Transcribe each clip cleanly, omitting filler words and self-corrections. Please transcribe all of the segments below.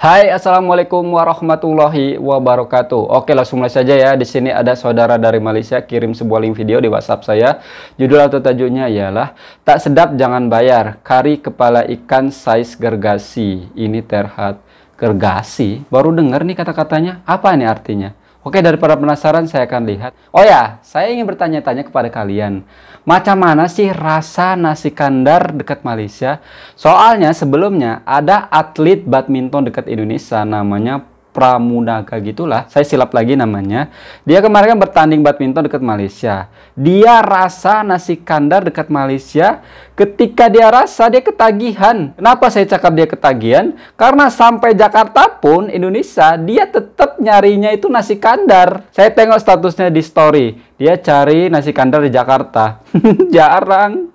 Hai, assalamualaikum warahmatullahi wabarakatuh. Oke, langsung mulai saja ya. Di sini ada saudara dari Malaysia kirim sebuah link video di WhatsApp saya. Judul atau tajuknya ialah "Tak sedap jangan bayar, kari kepala ikan saiz gergasi." Ini terhad gergasi. Baru dengar nih kata-katanya. Apa nih artinya? Oke, daripada penasaran saya akan lihat. Oh ya, saya ingin bertanya-tanya kepada kalian. Macam mana sih rasa nasi kandar dekat Malaysia? Soalnya sebelumnya ada atlet badminton dekat Indonesia namanya Pramunaga gitulah. Saya silap lagi namanya. Dia kemarin kan bertanding badminton dekat Malaysia. Dia rasa nasi kandar dekat Malaysia. Ketika dia rasa dia ketagihan. Kenapa saya cakap dia ketagihan? Karena sampai Jakarta pun Indonesia dia tetap nyarinya itu nasi kandar. Saya tengok statusnya di story. Dia cari nasi kandar di Jakarta. Jarang.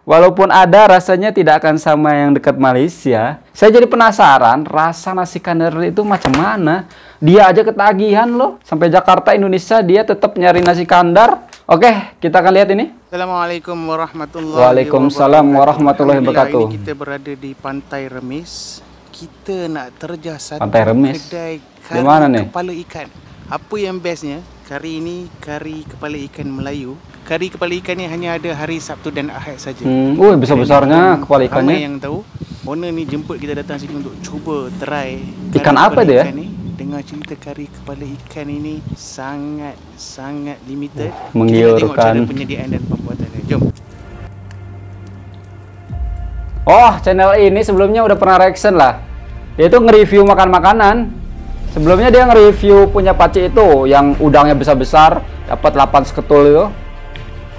Walaupun ada rasanya tidak akan sama yang dekat Malaysia. Saya jadi penasaran rasa nasi kandar itu macam mana. Dia aja ketagihan loh. Sampai Jakarta Indonesia dia tetap nyari nasi kandar. Oke, kita akan lihat ini. Assalamualaikum warahmatullahi Waalaikumsalam warahmatullahi wabarakatuh. Ini kita berada di Pantai Remis. Kita nak terjah satu Pantai Remis. kedai Di mana nih? kepala ikan. Apa yang bestnya? Kari ini kari kepala ikan Melayu. Kari kepala ikan ni hanya ada hari Sabtu dan Ahad saja. Besar-besarnya kepala ikannya. Ramai yang tahu. Owner ni jemput kita datang sini untuk cuba try Ikan apa dia? Ni. Dengar cerita kari kepala ikan ini sangat limited. Menggiurkan. Kita tengok cara penyediaan dan pembuatannya. Jom. Oh, channel ini sebelumnya udah pernah reaction lah. Dia itu nge-review makanan-makanan. Sebelumnya dia nge-review punya pakcik itu yang udangnya besar-besar, dapat 8 seketul itu.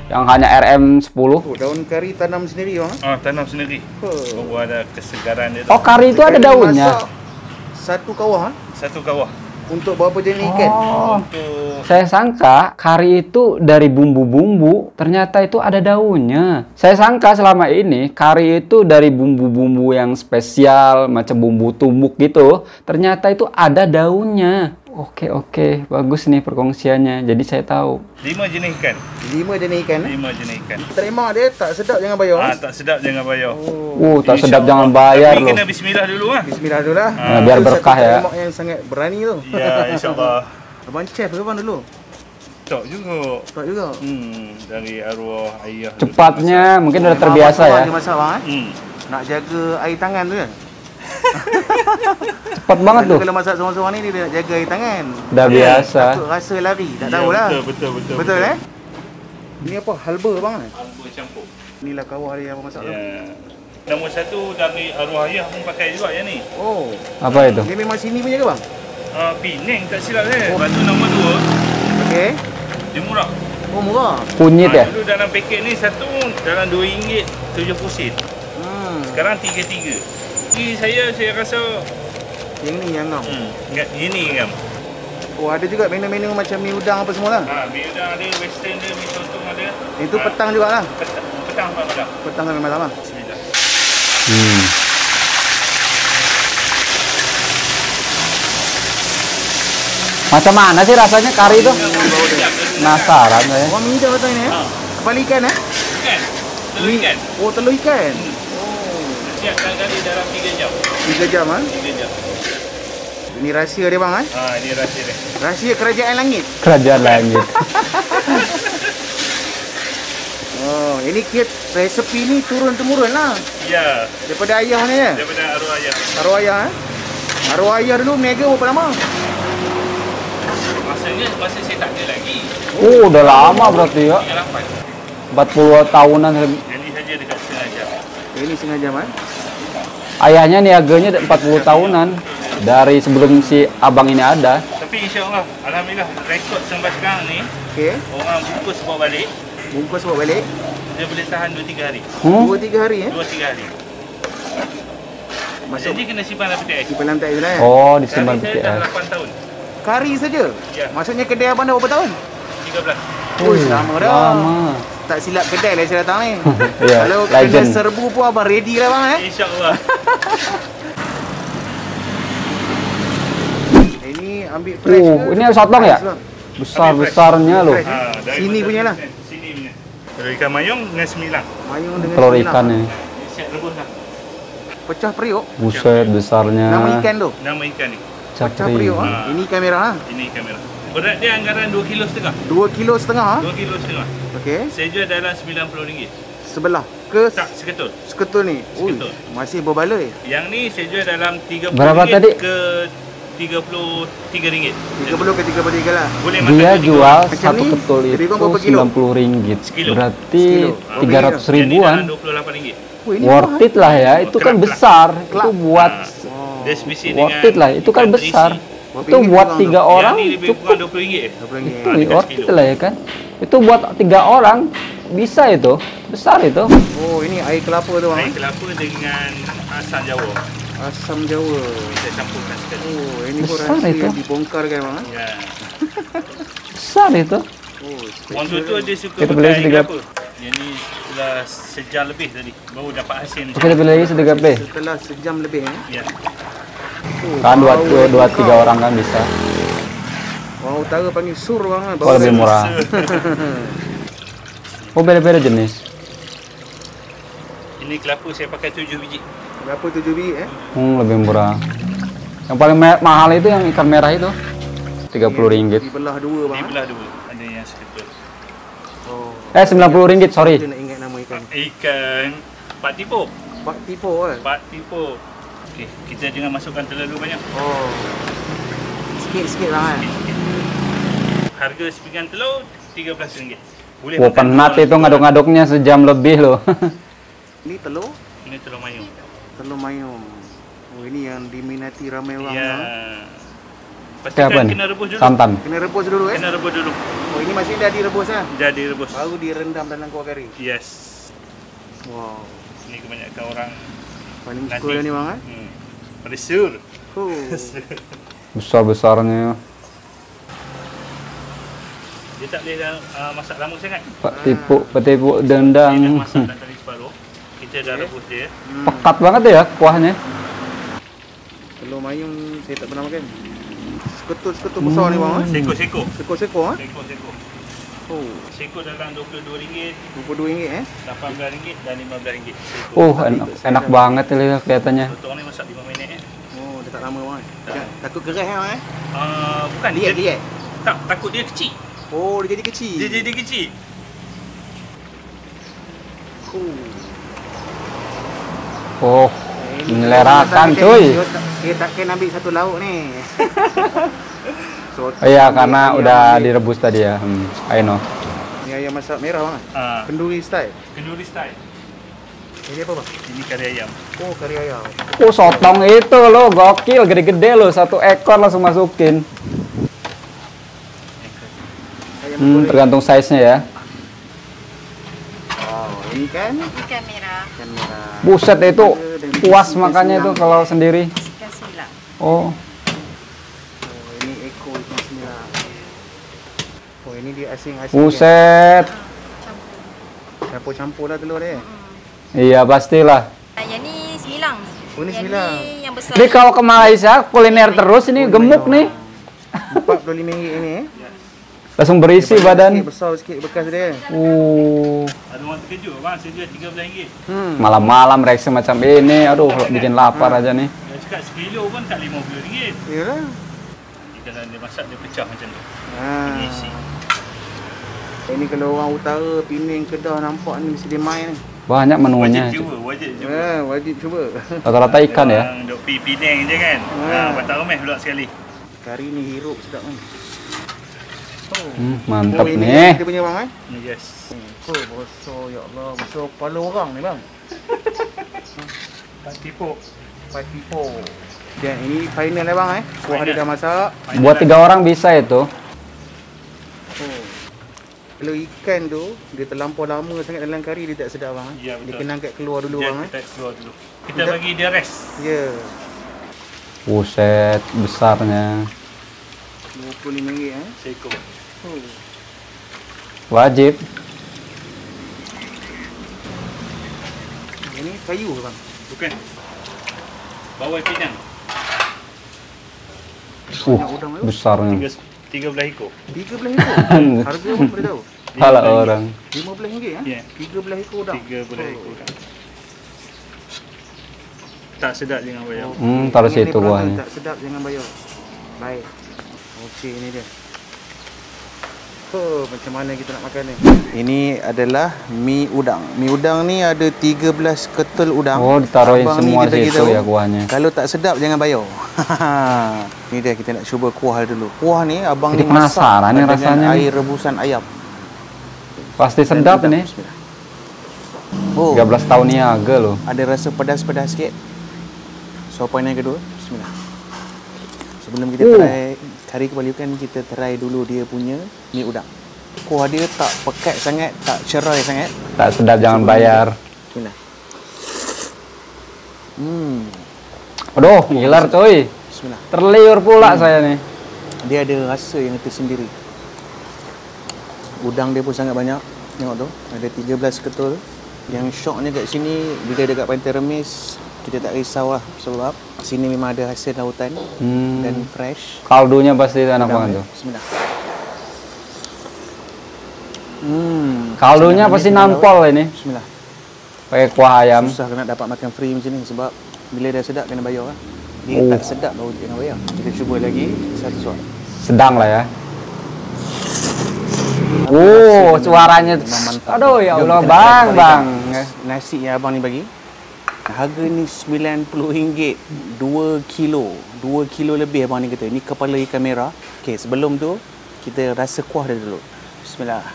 Yang hanya RM10. Daun kari tanam sendiri bang? Tanam sendiri. Oh, ada kesegaran dia. Oh, kari itu ada daunnya. Satu kawah? Satu kawah. Untuk berapa jenis ikan? Saya sangka kari itu dari bumbu-bumbu, ternyata itu ada daunnya. Saya sangka selama ini kari itu dari bumbu-bumbu yang spesial, macam bumbu tumbuk gitu. Ternyata itu ada daunnya. Oke, bagus nih perkongsiannya. Jadi saya tahu. 5 jenis ikan. 5 jenis ikan? 5 jenis ikan. Terima dia tak sedap jangan bayar. Tak sedap jangan bayar. Tak sedap jangan bayar loh. Tapi kena bismillah dulu lah. Bismillah dulu lah. Biar berkah ya. Terima yang sangat berani tu. Ya, insyaAllah. Abang chef ke bang dulu? Tak juga. Dari arwah ayah. Cepatnya mungkin udah terbiasa ya. Dia masak bang nak jaga air tangan tu kan? Cepat banget tuh. Kalau masak seorang-seorang ni dia nak jaga air tangan. Dah biasa. Takut rasa lari. Tak tahulah. Betul eh? Ini apa? Halba bang? Halba campur. Inilah kawah dia yang masak tu. Nombor satu dari arwah ayah pun pakai juga yang ni. Oh. Apa itu? Ini memang sini punya ke bang? Penang tak silap saya. Lepas tu nombor 2. Okey. Dia murah. Oh murah. Kunyit ya? Dulu dalam paket ni satu dalam RM2 70 sen. Sekarang 3 saya rasa yang ni yang ngam. Ini ngam. Oh ada juga menu-menu macam mi udang apa semua lah. Mi udang ada, western ada, mi sontong ada. Itu petang jugalah. Petang sampai malam. Petang sampai malam lah. Bismillah. Macam mana sih rasanya kari itu? Penasaran saya. Orang minta betul ini ya? Kepala ikan eh? Ikan. Telur ikan. Oh telur ikan. Siapkan kali dalam 3 jam. 3 jam ah? 3 jam. Ini rahsia dia bang eh? Ini rahsia dia. Rahsia kerajaan langit. Kerajaan langit. Oh, ini kit resepi ni turun temurun lah. Ya. Daripada ayah ni ya? Daripada arwah ayah. Arwah ayah eh? Arwah ayah dulu mega berapa lama? Masa saya tak ada lagi. Udah lama berarti ya. 38. 40 tahunan. Ini saja dekat setengah jam. Ini setengah jam kan? Ayahnya niaganya 40 tahunan dari sebelum si abang ini ada. Tapi insya-Allah, alhamdulillah rekod sampai sekarang ni. Okey. Orang bungkus bawa balik. Bungkus bawa balik. Dia boleh tahan 2-3 hari. 2-3 hari eh? 2-3 hari. Masuk Jadi kena simpan dalam peti ais. simpan dalam peti ais lah eh? Oh, disimpan Kari peti saya dah ais. 8 tahun. Kari saja? Ya. Maksudnya kedai abang dah berapa tahun? 13. Oh, lama dah. Lama. Tak silap kedai lah saya datang ni. Ya, Kalau legend. kena serbu pun abang ready lah bang InsyaAllah. Ini ambil fresh ke? Ini sotong ya? Fresh, bang. Besar-besarnya loh. Fresh. Sini punya lah. Sini punya. Telur ikan mayung dengan semilang. Mayung dengan Telur sembilan. ikan ini. Siap rebus lah. Pecah periuk. Buset besarnya. Nama ikan tu. Nama ikan ni. Pecah Capri. periuk ah. Ah. Ini kamera ah. Ini kamera. Berat dia anggaran 2,5 kilo. 2 kilo setengah ah. 2,5 kilo. Okey. Saya jual dalam RM90. Sebelah ke Tak, seketul. seketul ni. Ui, Seketul. masih berbaloi. Yang ni saya jual dalam RM30 Berapa tadi? ke RM33. 30 ke 33 lah. Boleh makan Dia 3 jual orang. Macam satu ni, ketul jadi itu bang berapa kilo? RM90. Sekilo. Berarti Sekilo. 300 Yang ni ribuan. dalam RM28. Wih, ini Worth murah. it lah ya. Itu kan Kelak, besar. kelak. Itu buat Oh. Dia spesies worth dengan it lah. Itu kan ikan besar. terisi. Berapa Itu ringgit buat bang 3 tu? orang Yang ni lebih cukup. kurang RM20. RM20. Itu worth it sekilo. lah ya kan. Itu buat 3 orang bisa itu. Besar itu. Oh, ini air kelapa tu bang. Air kelapa dengan asam jawa. Asam Jawa. Kita campurkan sekali. Oh, ini pun Besar rahsia itu. yang dibongkar kan bang. Ya. Besar itu. Oh, Orang tu dia suka Kita pakai beli air sedikit. kelapa. Yang ni sudah sejam lebih tadi baru dapat hasil macam Kita beli lagi sedikit play. setelah sejam lebih Ya. Oh, Kan bau 2-3 kau. orang kan bisa. Orang utara panggil sur bang. Oh, lebih murah. Oh, beda-beda jenis. Ini kelapa saya pakai 7 biji. Berapa 7 biji eh? Lebih murah. Yang paling mahal itu yang ikan merah itu. RM30. Dibelah dua bang. Dibelah dua. Ada yang seketul. Oh. RM90, sorry. Kita nak ingat nama ikan. Ikan Pak Tipo. Pak Tipo kan? Pak Tipo. Okey, kita jangan masukkan terlalu banyak. Oh. Sikit-sikit lah kan? Harga sepinggan telur RM13. Boleh Wah, makan penat telur itu ngaduk-ngaduknya sejam lebih loh. Ini telur? Ini telur mayung. Telur mayung. Oh, ini yang diminati ramai orang. Ya. Bang. Itu apa Pastikan nih? kena rebus dulu. Santan. Kena rebus dulu eh? Kena rebus dulu. Oh, ini masih dah direbus lah? Jadi rebus. Baru direndam dalam kuah kari. Yes. Wow. Ini kebanyakan orang Paling nasi. suka dah ni bang eh? Peresur. Oh. Besar-besarnya. Dia tak boleh masak lama sangat. Pak Tipu Dia dah dendang. masak dah tadi separuh. Kita dah rebus dia. Pekat banget ya kuahnya. Telur mayung saya tak pernah makan. Seketul-seketul besar ni bang eh? Seko-seko. Sekor-sekor eh? Seko-seko. Oh. Seko dalam RM22, RM22 eh? RM18 dan RM15. Seko. Oh, enak banget ini kelihatannya. Betul ni masak 5 minit Oh, dia tak lama bang eh? Tak. Takut gerah eh bang eh? Bukan dia. Liat. Tak, takut dia kecil. Oh, dia jadi kecil. Dia jadi kecil. Oh, menyelerakan cuy. Dia takkan ambil satu lauk ni. Iya, karena udah direbus tadi ya. I know. Ni ayam masak merah bang. Kenduri style. Kenduri style. Ini apa bang? Ini kari ayam. Oh, kari ayam. Oh, sotong itu loh, gokil, gede-gede loh, 1 ekor langsung masukin. Ayam goreng. Tergantung size-nya ya. Wow, ini kan Ikan merah, ikan merah. Buset itu Dan puas ikan makannya itu silang. kalau sendiri. ikan silang. Oh, Oh, ini ekor ikan silang. Oh, ini dia asing-asing. buset. Campur-campur lah telur dia. Iya, pastilah. Yang ni semilang. Oh, ini Yang semilang. ni yang besar. Ini kalau ke Malaysia kuliner terus ini gemuk nih. RM45 ini eh. Langsung berisi badan. Besar sikit bekas dia. Ada orang terkejut bang, saya jual RM13. Malam-malam reaksi macam ini, aduh bikin lapar aja nih. Dia cakap sekilo pun tak RM50. Yalah. Kalau dia masak dia pecah macam tu. Ha. Ini isi. Ini kalau orang utara, Penang, Kedah nampak ni mesti dia main ni. Banyak menunya. Wajib cuba, wajib cuba. Wajib cuba. Rata-rata ikan ya. Orang duk pergi Penang je kan. Batak Remeh pula sekali. Kari ni hirup sedap ni. Mantap ini nih. kita punya bang eh. Yes. Oh, besar ya Allah, besar kepala orang ni bang. Pak Tipo. Patipo. Dan ini final lah bang eh. Kuah dia dah masak. Buat 3 orang bisa itu. Oh. Kalau ikan tu dia terlampau lama sangat dalam kari dia tak sedap bang. Ya, Dia betul. kena angkat keluar dulu Dia bang eh. kita keluar dulu. Kita bagi dia rest. Ya. Buset, besarnya. RM25 eh. Seko. Oh. Wajib. Ini kayu bang. Bukan. Bawal pinang. Banyak udang tu. Besarnya. 13 ekor. 13 ekor. Harga apa boleh tahu? Salah orang. RM15 ya? Ya. 13 ekor udang. 13 ekor udang. Tak sedap dengan bayar. Taruh Ini situ pelanggan kuahnya. Tak sedap jangan bayar. Baik. Okey, ini dia. Oh, macam mana kita nak makan ni? Ini adalah mi udang. Mi udang ni ada 13 ketul udang. Oh, ditaruhin Abang ni semua kita situ beritahu, ya kuahnya. Kalau tak sedap jangan bayar. Ni dia, kita nak cuba kuah dulu. Kuah ni abang Jadi ni masak penasaran ni dengan rasanya air ni. rebusan ayam. Pasti Dan sedap udang. ini. Bismillah. Oh, 13 tahun niaga loh. ada rasa pedas-pedas sikit. Sopan yang kedua. Bismillah. Sebelum kita try kari kepala ikan, kita try dulu dia punya mi udang. Kuah dia tak pekat sangat, tak cerai sangat. Tak sedap jangan Cuba bayar. Bismillah. Aduh, ngiler coy. Bismillah. Terliur pula saya nih. Dia ada rasa yang tersendiri. Udang dia pun sangat banyak. Tengok tu, ada 13 ketul. Yang syoknya kat sini, bila dekat Pantai Remis, kita tak risau lah. Sebab sini memang ada hasil lautan dan fresh. Kaldunya pasti enak Udang banget dia. tuh. Bismillah. Kaldunya Sedap pasti ni, nampol ini. Bismillah. Pakai kuah ayam. Susah kena dapat makan free macam ni sebab bila dah sedap kena bayar lah. Dia tak sedap baru kena bayar. Kita cuba lagi satu suap. Sedang lah ya. Oh, suaranya. Aduh ya Allah, Jom kita nak try bang. nasi yang abang ni bagi. Harga ni RM90, 2 kilo. 2 kilo lebih abang ni kata. Ni kepala ikan merah. Okey, sebelum tu kita rasa kuah dia dulu. Bismillah.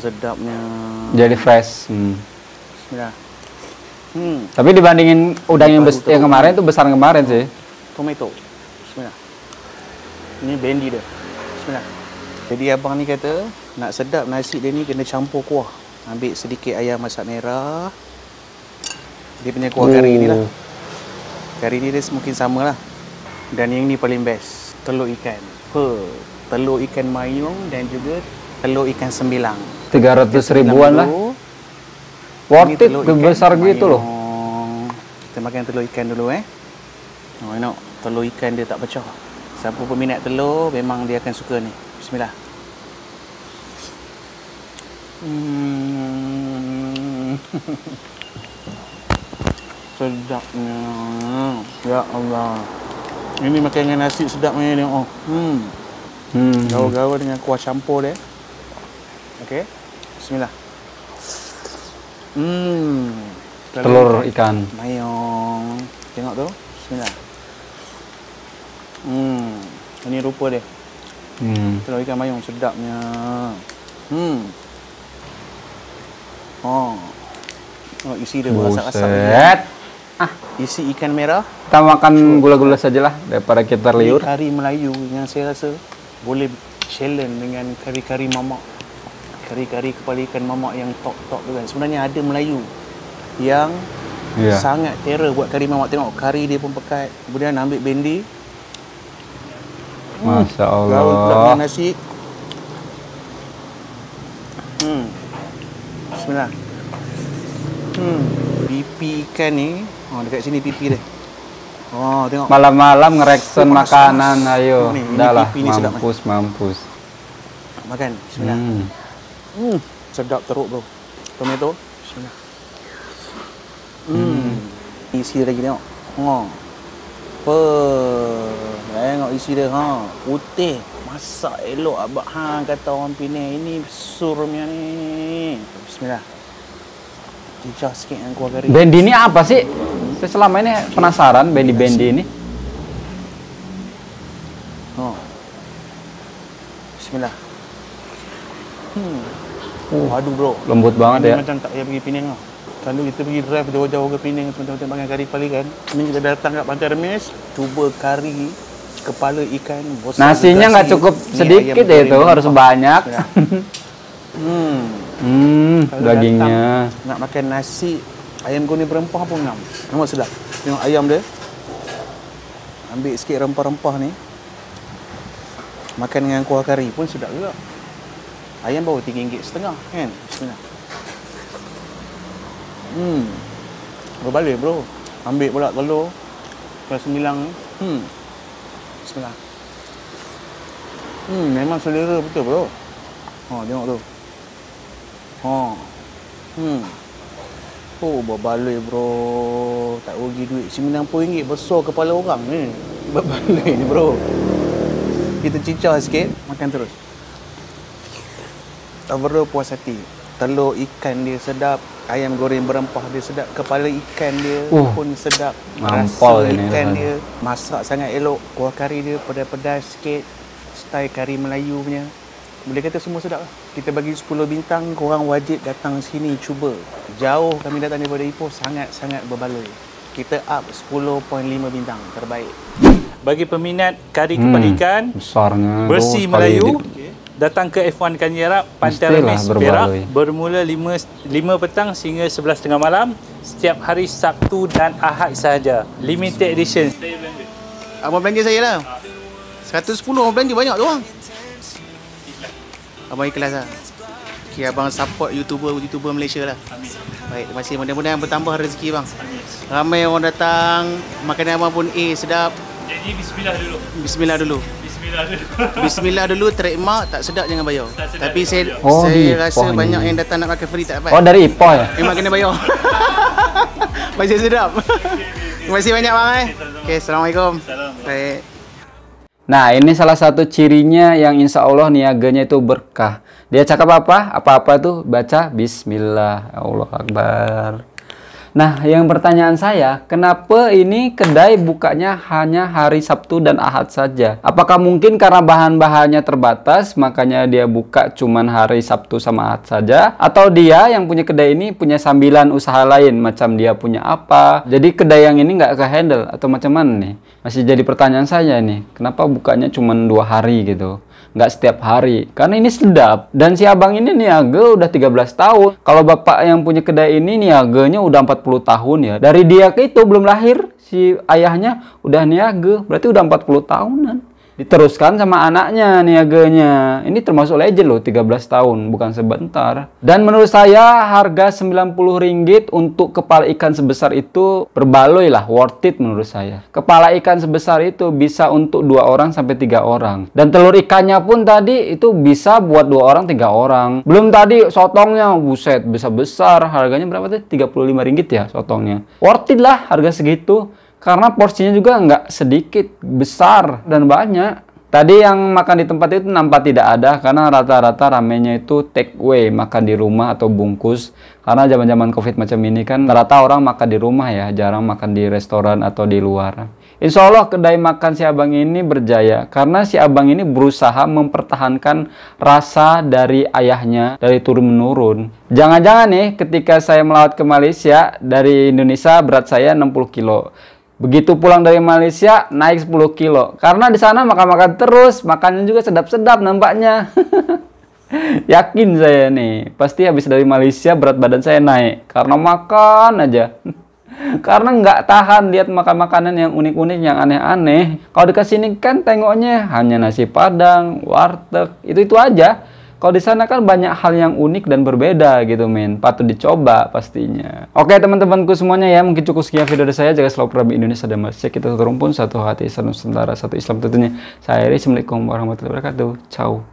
Sedapnya. Jadi fresh. Bismillah. Tapi dibandingin udang yang kemarin tuh besar kemarin sih. Tomato. Bismillah. Ini bendi dia. Bismillah. Jadi abang ni kata nak sedap nasi dia ni kena campur kuah. Ambil sedikit ayam masak merah. Dia punya kuah kari ni lah. Kari ni dia mungkin sama lah. Dan yang ni paling best. Telur ikan. Telur ikan mayung dan juga telur ikan sembilang. 300 ribuan lah. Worth it, besar gitu loh. Kita makan telur ikan dulu Oh, tengok telur ikan dia tak pecah. Siapa peminat telur memang dia akan suka ni. Bismillah. Sedapnya. Ya Allah. Ini makan dengan nasi sedapnya ni. Gaul-gaul dengan kuah campur dia. Okey. Bismillah. Telur ikan. Mayong. Tengok tu. Bismillah. Ini rupa dia. Telur ikan mayong sedapnya. Oh, isi dia berasap-asap. Buset. Isi ikan merah. Kita makan gula-gula sajalah daripada kita liur. Kari Melayu yang saya rasa boleh challenge dengan kari-kari mamak. Kari-kari kepala ikan mamak yang top-top tu kan. Sebenarnya ada Melayu yang sangat terror buat kari mamak. Tengok kari dia pun pekat. Kemudian ambil bendi. Masya Gaul Allah. dengan nasi. Bismillah. Pipi ikan ni. Dekat sini pipi dia. Tengok. Malam-malam ngereksen Panas, makanan, panas. ayo. Ini Udah lah, pipi ni sedap, mampus. Makan. Bismillah. Sedap teruk bro. Tomato. Bismillah. Isi lagi tengok. Tengok isi dia. Putih. Masak elok abang kata orang Penang. Ini surnya ni. Bismillah. Cicah sikit dengan kuah kari. Bendi ini apa sih? Saya selama ini penasaran bendi-bendi ini. Bismillah. Aduh bro. Lembut banget ya. Macam tak payah pergi Penang lah. Kalau kita pergi drive jauh-jauh ke Penang teman-teman makan kari kepala ikan. Ini kita datang kat Pantai Remis, cuba kari kepala ikan. Nasinya nggak cukup sedikit ya itu, harus banyak. Dagingnya. Nak makan nasi ayam kuning berempah pun ngam. Memang sedap. Tengok ayam dia. Ambil sikit rempah-rempah ni. Makan dengan kuah kari pun sedap juga. Ayam baru RM3.5 kan. Bismillah. Berbalik bro. Ambil pula telur kelas 9 ni. Bismillah. Memang selera betul bro. Tengok tu. Oh, berbaloi bro. Tak rugi duit. RM90 besar kepala orang ni. Berbaloi ni bro. Kita cincang sikit, makan terus. Tak perlu puas hati. Telur ikan dia sedap, ayam goreng berempah dia sedap, kepala ikan dia pun sedap. Nampol Rasa ini ikan kan. dia masak sangat elok. Kuah kari dia pedas-pedas sikit, style kari Melayu punya. Boleh kata semua sedap lah. Kita bagi 10 bintang, korang wajib datang sini cuba. Jauh kami datang daripada Ipoh, sangat-sangat berbaloi. Kita up 10.5 bintang, terbaik. Bagi peminat kari kepala ikan Besarnya. bersih sekali Melayu, datang ke F1 Kanyerak, Pantai Mestilah Remis, berbaloi. Perak, bermula 5 petang sehingga 11.30 malam, setiap hari Sabtu dan Ahad sahaja. Limited edition. Abang belanja saya lah. 110 orang belanja, banyak tu bang. Abang ikhlas lah. Okay, abang support YouTuber Malaysia lah. Baik, terima kasih. Mudah-mudahan bertambah rezeki bang. Ramai orang datang, makanan abang pun sedap. Jadi bismillah dulu. Bismillah dulu. Bismillah dulu. Bismillah dulu, trademark, tak sedap jangan bayar. Tak sedap Tapi jangan saya bayar. rasa Ipoh banyak ni. yang datang nak makan free tak dapat. Oh, dari Ipoh ya? Memang kena bayar. Masih sedap. Terima kasih banyak bang Okay, Assalamualaikum. Baik. Nah, ini salah satu cirinya yang insya Allah niaganya itu berkah. Dia cakap apa? Apa-apa tuh baca Bismillah. Allah Akbar. Nah, yang pertanyaan saya, kenapa ini kedai bukanya hanya hari Sabtu dan Ahad saja? Apakah mungkin karena bahan-bahannya terbatas, makanya dia buka cuman hari Sabtu sama Ahad saja? Atau dia yang punya kedai ini punya sambilan usaha lain, macam dia punya apa? Jadi kedai yang ini nggak ke-handle atau macam mana nih? Masih jadi pertanyaan saya nih, kenapa bukanya cuman 2 hari gitu? Nggak setiap hari, karena ini sedap. Dan si abang ini niaga udah 13 tahun. Kalau bapak yang punya kedai ini niaganya udah 40 tahun ya. Dari dia ke itu belum lahir, si ayahnya udah niaga, berarti udah 40 tahunan. Diteruskan sama anaknya niaganya. Ini termasuk legend loh, 13 tahun, bukan sebentar. Dan menurut saya harga Rp90 untuk kepala ikan sebesar itu berbaloi lah, worth it menurut saya. Kepala ikan sebesar itu bisa untuk 2 orang sampai 3 orang. Dan telur ikannya pun tadi itu bisa buat 2 orang 3 orang. Belum tadi sotongnya, buset, besar-besar. Harganya berapa tuh? Rp35 ya sotongnya. Worth it lah harga segitu. Karena porsinya juga nggak sedikit, besar dan banyak. Tadi yang makan di tempat itu nampak tidak ada, karena rata-rata ramenya itu take away, makan di rumah atau bungkus. Karena zaman-zaman COVID macam ini kan, rata orang makan di rumah ya, jarang makan di restoran atau di luar. Insya Allah kedai makan si abang ini berjaya, karena si abang ini berusaha mempertahankan rasa dari ayahnya, dari turun-menurun. Jangan-jangan nih, ketika saya melawat ke Malaysia, dari Indonesia berat saya 60 kilo. Begitu pulang dari Malaysia, naik 10 kilo. Karena di sana makan-makan terus, makannya juga sedap-sedap nampaknya. Yakin saya nih, pasti habis dari Malaysia berat badan saya naik. Karena makan aja. Karena nggak tahan lihat makan makanan yang unik-unik, yang aneh-aneh. Kalau di sini kan tengoknya hanya nasi padang, warteg, itu aja. Kalau di sana kan banyak hal yang unik dan berbeda gitu men. Patut dicoba pastinya. Oke teman-temanku semuanya ya. Mungkin cukup sekian video dari saya. Jaga selalu perabi Indonesia dan Malaysia. Kita satu rumpun, satu hati, satu Nusantara, satu Islam tentunya. Saya Eri. Assalamualaikum warahmatullahi wabarakatuh. Ciao.